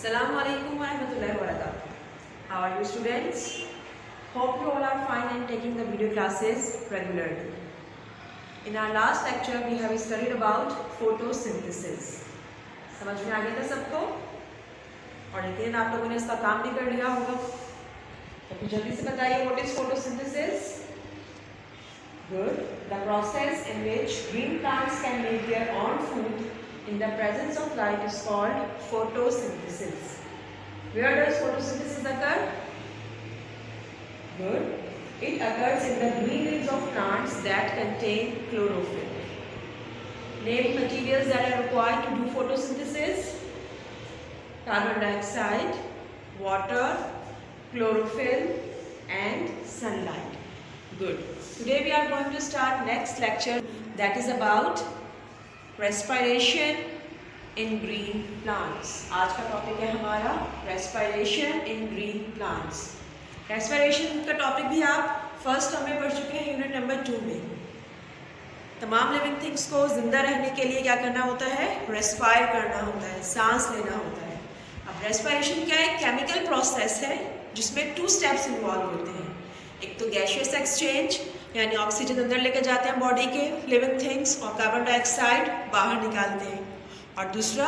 Assalamu alaikum wa rahmatullahi wa barakatuh. How are you students? Hope you all are fine and taking the video classes regularly. In our last lecture we have studied about photosynthesis. समझ में आ गया था सबको? और यकीन आप लोगों ने इसका काम भी कर लिया होगा। तो फिर जल्दी से बताइए what is photosynthesis? Good. The process in which green plants can make their own food in the presence of light is called photosynthesis. Where does photosynthesis occur? Good. It occurs in the green leaves of plants that contain chlorophyll. Name materials that are required to do photosynthesis: carbon dioxide, water, chlorophyll and sunlight. Good. Today we are going to start next lecture that is about respiration in green plants. आज का topic है हमारा respiration in green plants. respiration का topic भी आप first term में पढ़ चुके हैं यूनिट नंबर 2 में। तमाम लिविंग थिंग्स को जिंदा रहने के लिए क्या करना होता है? रेस्पायर करना होता है, सांस लेना होता है। अब रेस्पिरेशन क्या है? केमिकल प्रोसेस है जिसमें 2 स्टेप्स इन्वॉल्व होते हैं। एक तो गैशियस एक्सचेंज यानी ऑक्सीजन अंदर लेकर जाते हैं बॉडी के लिविंग थिंग्स और कार्बन डाइऑक्साइड बाहर निकालते हैं, और दूसरा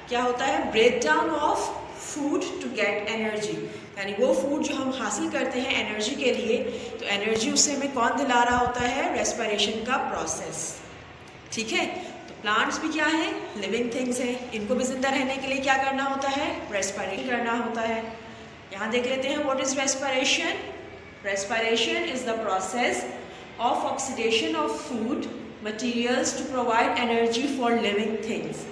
क्या होता है? Break down of food to get energy, यानी वो फूड जो हम हासिल करते हैं एनर्जी के लिए, तो एनर्जी उससे हमें कौन दिला रहा होता है? रेस्पिरेशन का प्रोसेस। ठीक है, तो प्लांट्स भी क्या है? लिविंग थिंग्स हैं, इनको भी जिंदा रहने के लिए क्या करना होता है? रेस्पिरेशन करना होता है। यहाँ देख लेते हैं what is respiration. Respiration is the process of oxidation of food materials to provide energy for living things.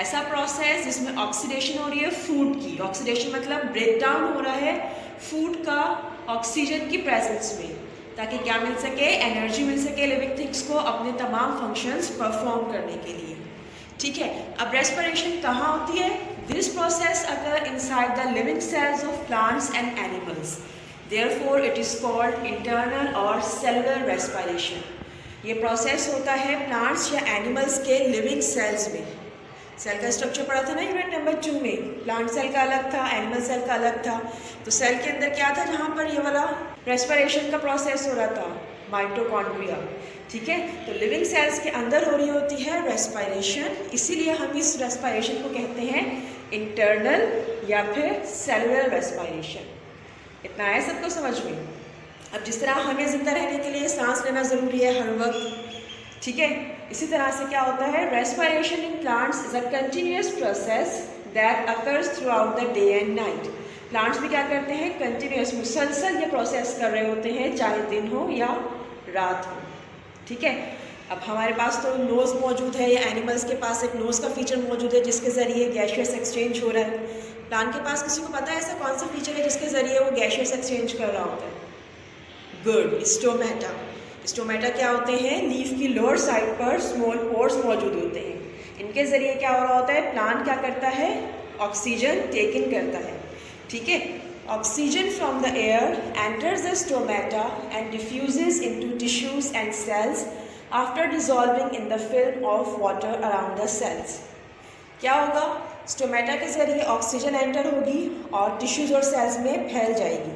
ऐसा प्रोसेस जिसमें ऑक्सीडेशन हो रही है फूड की। ऑक्सीडेशन मतलब ब्रेक डाउन हो रहा है फूड का ऑक्सीजन की प्रेजेंस में, ताकि क्या मिल सके? एनर्जी मिल सके लिविंग थिंग्स को अपने तमाम फंक्शंस परफॉर्म करने के लिए। ठीक है, अब रेस्पिरेशन कहाँ होती है? This process occur inside the living cells of plants and animals. Therefore, it is called internal or cellular respiration. ये प्रोसेस होता है प्लांट्स या एनिमल्स के लिविंग सेल्स में। सेल का स्ट्रक्चर पढ़ा था ना यूनिट नंबर 2 में। प्लांट सेल का अलग था, एनिमल सेल का अलग था। तो सेल के अंदर क्या था जहाँ पर ये वाला रेस्पिरेशन का प्रोसेस हो रहा था? माइटोकॉन्ड्रिया। ठीक है, तो लिविंग सेल्स के अंदर हो रही होती है रेस्पिरेशन, इसीलिए हम इस रेस्पिरेशन को कहते हैं इंटरनल या फिर सेलुलर रेस्पिरेशन। इतना है सबको समझ में? अब जिस तरह हमें जिंदा रहने के लिए सांस लेना ज़रूरी है हर वक्त, ठीक है, इसी तरह से क्या होता है? Respiration in plants is a continuous process that occurs through out the day and night. Plants भी क्या करते हैं? कंटिन्यूअस मुसलसल ये प्रोसेस कर रहे होते हैं, चाहे दिन हो या रात हो। ठीक है, अब हमारे पास तो नोज़ मौजूद है, या एनिमल्स के पास एक नोज़ का फीचर मौजूद है जिसके ज़रिए गैशियस एक्सचेंज हो रहा है। प्लांट के पास किसी को पता है ऐसा कौन सा फीचर है जिसके ज़रिए वो गैशियस एक्सचेंज कर रहा होता है? Good, stomata. स्टोमेटा क्या होते हैं? लीफ की लोअर साइड पर स्मॉल पोर्स मौजूद होते हैं। इनके ज़रिए क्या हो रहा होता है? प्लांट क्या करता है? ऑक्सीजन टेक इन करता है। ठीक है, oxygen from the air enters the stomata and diffuses into tissues and cells after dissolving in the film of water around the cells. क्या होगा? स्टोमेटा के ज़रिए ऑक्सीजन एंटर होगी और टिश्यूज़ और सेल्स में फैल जाएगी।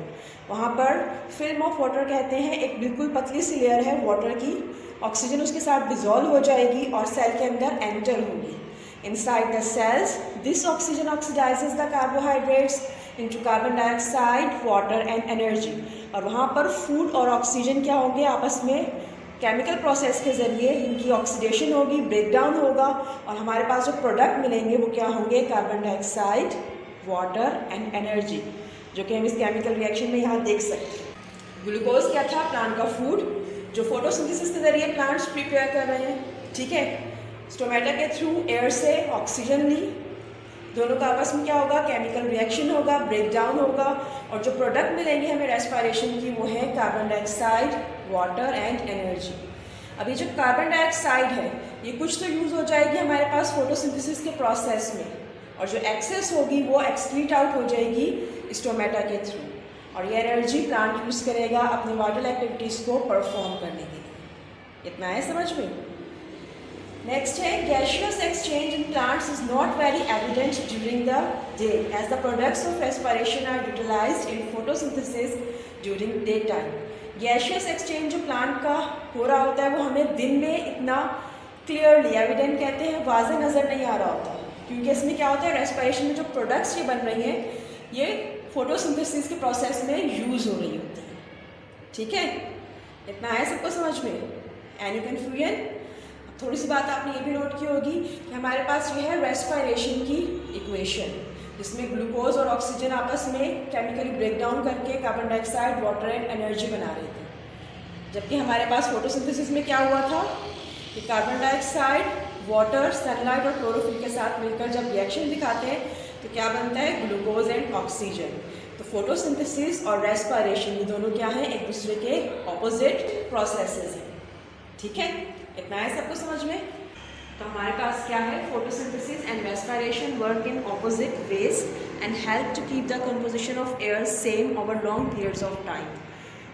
वहाँ पर फिल्म ऑफ वाटर कहते हैं, एक बिल्कुल पतली सी लेयर है वाटर की, ऑक्सीजन उसके साथ डिज़ोल्व हो जाएगी और सेल के अंदर एंटर होगी। Inside the cells this oxygen oxidises the carbohydrates into carbon dioxide, water and energy. और वहाँ पर फूड और ऑक्सीजन क्या होंगे? आपस में केमिकल प्रोसेस के ज़रिए इनकी ऑक्सीडेशन होगी, ब्रेक डाउन होगा, और हमारे पास जो प्रोडक्ट मिलेंगे वो क्या होंगे? Carbon dioxide, water and energy, जो कि हम इस केमिकल रिएक्शन में यहाँ देख सकते हैं। ग्लूकोज क्या था? प्लांट का फूड, जो फोटोसिंथेसिस के ज़रिए प्लांट्स प्रिपेयर कर रहे हैं। ठीक है, स्टोमेटा के थ्रू एयर से ऑक्सीजन ली, दोनों का आपस में क्या होगा? केमिकल रिएक्शन होगा, ब्रेक डाउन होगा, और जो प्रोडक्ट मिलेंगे हमें रेस्पिरेशन की वो है carbon dioxide, water and energy. अब ये जो कार्बन डाइऑक्साइड है ये कुछ तो यूज़ हो जाएगी हमारे पास फोटोसिंथेसिस के प्रोसेस में, और जो एक्सेस होगी वो एक्सक्रीट आउट हो जाएगी स्टोमेटा के थ्रू, और ये एनर्जी प्लांट यूज़ करेगा अपनी वाइटल एक्टिविटीज़ को परफॉर्म करने के लिए। इतना है समझ में? नेक्स्ट है gaseous exchange in plants is not very evident during the day as the products of respiration are utilized in photosynthesis during daytime. Gaseous exchange जो प्लांट का हो रहा होता है वो हमें दिन में इतना क्लियरली एविडेंट कहते हैं वाज़ेह नज़र नहीं आ रहा होता, क्योंकि इसमें क्या होता है रेस्पिरेशन में जो प्रोडक्ट्स ये बन रही हैं ये फोटोसिंथेसिस के प्रोसेस में यूज़ हो रही होती है। ठीक है, इतना है सबको समझ में? Any confusion? थोड़ी सी बात आपने ये भी नोट की होगी कि हमारे पास ये है रेस्पिरेशन की इक्वेशन, जिसमें ग्लूकोज और ऑक्सीजन आपस में केमिकली ब्रेक डाउन करके carbon dioxide, water and energy बना रहे थे। जबकि हमारे पास फोटोसिंथेसिस में क्या हुआ था कि कार्बन डाइऑक्साइड, वाटर, सनलाइट और क्लोरोफिल के साथ मिलकर जब रिएक्शन दिखाते हैं तो क्या बनता है? Glucose and oxygen. तो फोटोसिंथेसिस और रेस्पिरेशन ये दोनों क्या हैं? एक दूसरे के ऑपोजिट प्रोसेसेस हैं। ठीक है, इतना है सबको समझ में? तो हमारे पास क्या है? Photosynthesis and respiration work in opposite ways and help to keep the composition of air same over long periods of time.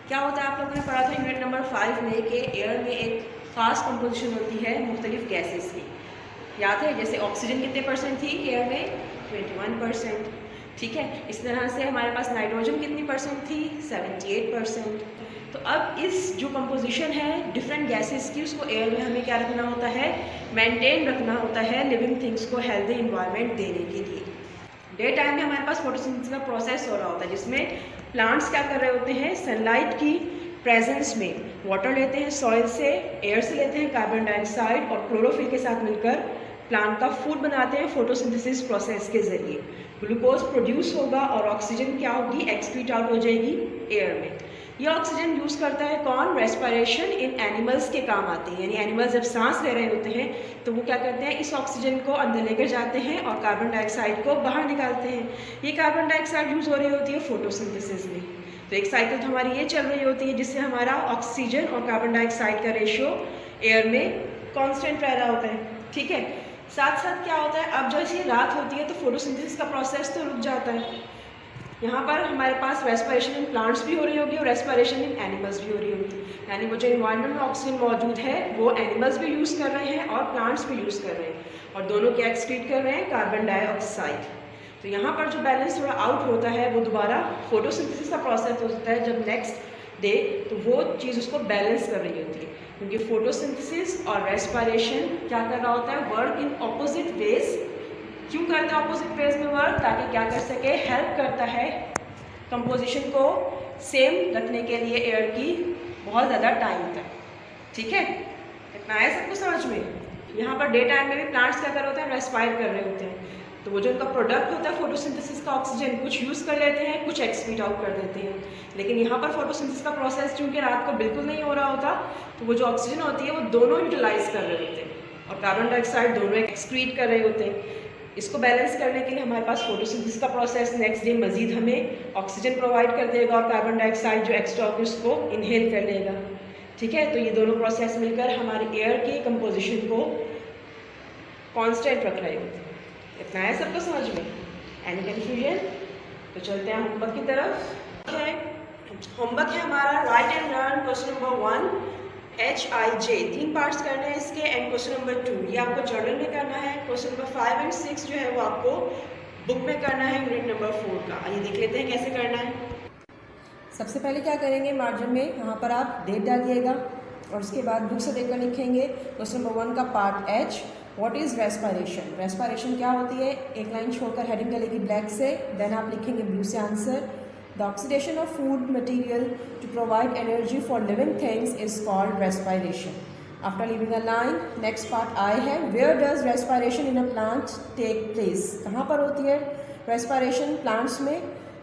क्या होता है, आप लोगों ने पढ़ा था यूनिट नंबर 5 में कि एयर में एक खास कंपोजिशन होती है मुख्तलिफ गैसेस की। याद है, जैसे ऑक्सीजन कितने परसेंट थी एयर में? 21%। ठीक है, इस तरह से हमारे पास नाइट्रोजन कितनी परसेंट थी? 78%। तो अब इस जो कंपोजिशन है डिफरेंट गैसेस की, उसको एयर में हमें क्या रखना होता है? मेंटेन रखना होता है लिविंग थिंग्स को हेल्दी इन्वायरमेंट देने के लिए। डे टाइम में हमारे पास फोटोसिंथेसिस का प्रोसेस हो रहा होता है, जिसमें प्लांट्स क्या कर रहे होते हैं? सनलाइट की प्रेजेंस में वाटर लेते हैं सॉइल से, एयर से लेते हैं कार्बन डाइऑक्साइड और क्लोरोफिल के साथ मिलकर प्लांट का फूड बनाते हैं फोटोसिंथेसिस प्रोसेस के ज़रिए। ग्लूकोज प्रोड्यूस होगा और ऑक्सीजन क्या होगी? एक्सक्रीट आउट हो जाएगी एयर में। ये ऑक्सीजन यूज़ करता है कौन? रेस्पिरेशन इन एनिमल्स के काम आते हैं, यानी एनिमल्स जब सांस ले रहे होते हैं तो वो क्या करते हैं? इस ऑक्सीजन को अंदर लेकर जाते हैं और कार्बन डाइऑक्साइड को बाहर निकालते हैं। ये कार्बन डाइऑक्साइड यूज़ हो रही होती है फोटोसिंथेसिस में। तो एक साइकिल तो हमारी ये चल रही होती है जिससे हमारा ऑक्सीजन और कार्बन डाइऑक्साइड का रेशियो एयर में कांस्टेंट रह रहा होता है। ठीक है, साथ साथ क्या होता है, अब जैसे रात होती है तो फोटोसिंथेसिस का प्रोसेस तो रुक जाता है। यहाँ पर हमारे पास रेस्पिरेशन इन प्लांट्स भी हो रही होगी और रेस्पिरेशन इन एनिमल्स भी हो रही होगी, यानी वो जो इन्वायरमेंट में ऑक्सीजन मौजूद है वो एनिमल्स भी यूज़ कर रहे हैं और प्लांट्स भी यूज़ कर रहे हैं, और दोनों क्या एक्सक्रीट कर रहे हैं? Carbon dioxide. तो यहाँ पर जो बैलेंस थोड़ा आउट होता है वो दोबारा फोटोसिंथेसिस का प्रोसेस होता है जब नेक्स्ट डे, तो वो चीज़ उसको बैलेंस कर रही होती है, क्योंकि फोटोसिंथेसिस और रेस्पिरेशन क्या कर रहा होता है? Work in opposite ways. क्यों करता है ऑपोजिट वेज में वर्क? ताकि क्या कर सके? हेल्प करता है कंपोजिशन को सेम रखने के लिए एयर की बहुत ज़्यादा टाइम तक। ठीक है, इतना है सबको समझ में? यहाँ पर डे टाइम में भी प्लांट्स क्या कर रहे होते हैं? रेस्पायर कर रहे होते हैं, तो वो जो उनका प्रोडक्ट होता है फोटोसिंथेसिस का ऑक्सीजन, कुछ यूज़ कर लेते हैं, कुछ एक्सक्रीट आउट कर देते हैं। लेकिन यहाँ पर फोटोसिंथेसिस का प्रोसेस चूँकि रात को बिल्कुल नहीं हो रहा होता, तो वो जो ऑक्सीजन होती है वो दोनों यूटिलाइज कर रहे होते हैं और कार्बन डाइऑक्साइड दोनों एक्सक्रीट कर रहे होते हैं। इसको बैलेंस करने के लिए हमारे पास फोटोसिंथेसिस का प्रोसेस नेक्स्ट डे मजीद हमें ऑक्सीजन प्रोवाइड कर देगा और कार्बन डाइऑक्साइड जो एक्स्ट्रा होगी उसको इनहेल कर लेगा। ठीक है, तो ये दोनों प्रोसेस मिलकर हमारी एयर के कंपोजिशन को कांस्टेंट रख रहे होते हैं। इतना है सबको समझ में? Any confusion? तो चलते हैं होमवर्क की तरफ। होमवर्क है हमारा right and learn question number 1 HIJ, 3 parts करने हैं इसके, एंड क्वेश्चन नंबर 2 ये आपको जर्नल में करना है। क्वेश्चन नंबर 5 एंड 6 जो है वो आपको बुक में करना है यूनिट नंबर 4 का। आइए देख लेते हैं कैसे करना है। सबसे पहले क्या करेंगे, मार्जिन में यहाँ पर आप डेट डालिएगा और उसके बाद बुक से देखकर लिखेंगे क्वेश्चन नंबर 1 का part H, what is respiration. Respiration क्या होती है? एक लाइन छोड़कर हेडिंग डलेगी ब्लैक से, देन आप लिखेंगे ब्लू से answer. The oxidation of food material to provide energy for living things is called respiration. After leaving a line, next part I है, where does respiration in a plant take place. कहाँ पर होती है respiration plants में?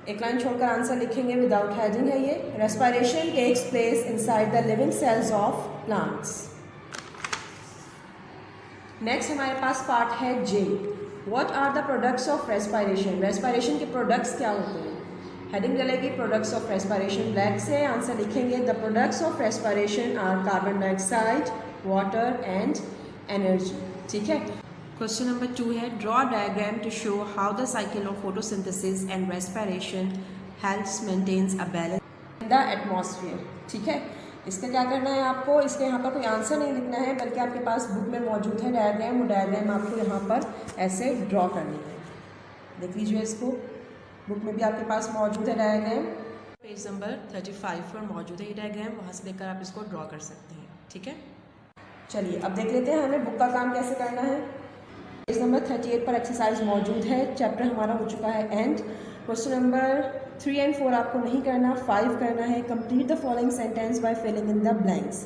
एक line छोड़कर answer लिखेंगे, without heading है ये। Respiration takes place inside the living cells of plants. Next हमारे पास पार्ट है J, what are the products of respiration. Respiration के प्रोडक्ट्स क्या होते हैं? हेडिंग डलेगी प्रोडक्ट्स ऑफ रेस्पिरेशन ब्लैक से, आंसर लिखेंगे the products of respiration are carbon dioxide, water and energy. ठीक है, क्वेश्चन नंबर 2 है, draw diagram to show how the cycle of photosynthesis and respiration helps maintains a balance in the atmosphere. ठीक है, इसका क्या करना है आपको, इसके यहाँ पर कोई आंसर नहीं लिखना है, बल्कि आपके पास बुक में मौजूद है डायग्राम, वो डायग्राम आपको यहाँ पर ऐसे ड्रॉ करनी है। देख लीजिए इसको, बुक में भी आपके पास मौजूद है डायग्राम, पेज नंबर 35 पर मौजूद है ये डायग्राम, वहाँ से देखकर आप इसको ड्रॉ कर सकते हैं। ठीक है, चलिए अब देख लेते हैं हमें बुक का काम कैसे करना है। पेज नंबर 38 पर एक्सरसाइज मौजूद है, चैप्टर हमारा हो चुका है एंड। क्वेश्चन नंबर 3 एंड 4 आपको नहीं करना, 5 करना है। Complete the following sentence by filling in the blanks.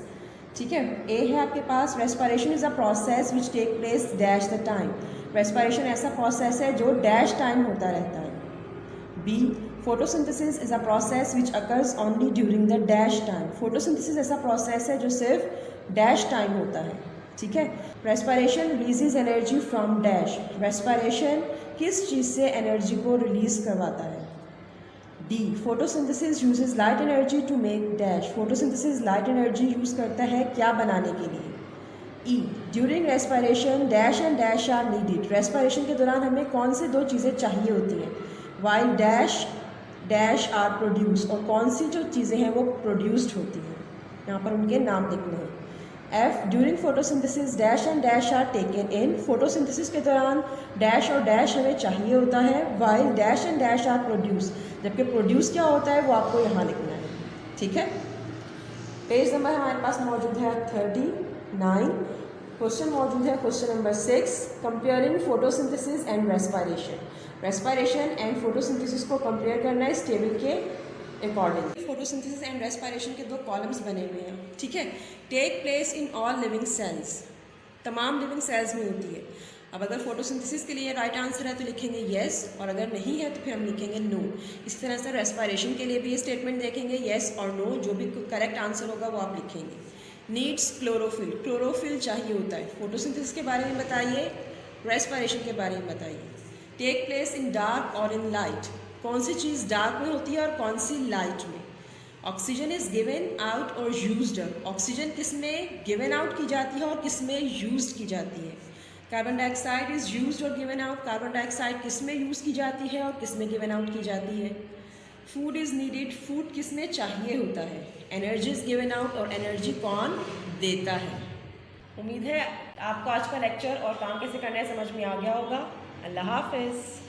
ठीक है, ए है आपके पास, respiration is a process which take place dash the time. Respiration ऐसा प्रोसेस है जो डैश टाइम होता रहता है। B, photosynthesis is a process which occurs only during the dash time. Photosynthesis ऐसा प्रोसेस है जो सिर्फ डैश टाइम होता है। ठीक है, respiration releases energy from dash. Respiration किस चीज़ से एनर्जी को रिलीज करवाता है। D, photosynthesis uses light energy to make dash. Photosynthesis light energy use करता है क्या बनाने के लिए। E, during respiration dash and dash are needed. रेस्पिरेशन के दौरान हमें कौन से दो चीज़ें चाहिए होती हैं। While dash dash are produce, और कौन सी जो चीज़ें हैं वो प्रोड्यूस्ड होती हैं, यहाँ पर उनके नाम लिखने हैं। F, during photosynthesis dash and dash are taken in. Photosynthesis के दौरान डैश और डैश हमें चाहिए होता है, while dash and dash are produce, जबकि प्रोड्यूस क्या होता है वो आपको यहाँ लिखना है। ठीक है, पेज नंबर हमारे पास मौजूद है 39। क्वेश्चन मौजूद है question number 6, comparing photosynthesis and respiration. Respiration and photosynthesis को कंपेयर करना है इस टेबल के अकॉर्डिंग। फोटोसिंथेसिस एंड रेस्पिरेशन के दो कॉलम्स बने हुए हैं। ठीक है, take place in all living cells, तमाम लिविंग सेल्स में होती है। अब अगर फोटोसिंथेसिस के लिए राइट आंसर है तो लिखेंगे येस, और अगर नहीं है तो फिर हम लिखेंगे नो। इसी तरह से रेस्पिरेशन के लिए भी ये स्टेटमेंट देखेंगे येस और नो, जो भी करेक्ट आंसर होगा वो आप लिखेंगे। नीड्स क्लोरोफिल, क्लोरोफिल चाहिए होता है। फोटोसिंथेसिस के बारे में बताइए, रेस्पिरेशन के बारे में बताइए। टेक प्लेस इन डार्क और इन लाइट, कौन सी चीज़ डार्क में होती है और कौन सी लाइट में। ऑक्सीजन इज गिवन आउट और यूज्ड अप, ऑक्सीजन किस में गिवन आउट की जाती है और किस में यूज्ड की जाती है। कार्बन डाइऑक्साइड इज यूज्ड और गिवन आउट, कार्बन डाइऑक्साइड किस में यूज़ की जाती है और किस में गिवन आउट की जाती है। फूड इज़ नीडेड, फूड किस में चाहिए होता है। एनर्जी इज़ गिवन आउट, और एनर्जी कौन देता है। उम्मीद है आपको आज का लेक्चर और काम कैसे करना है समझ में आ गया होगा। अल्लाह हाफिज़।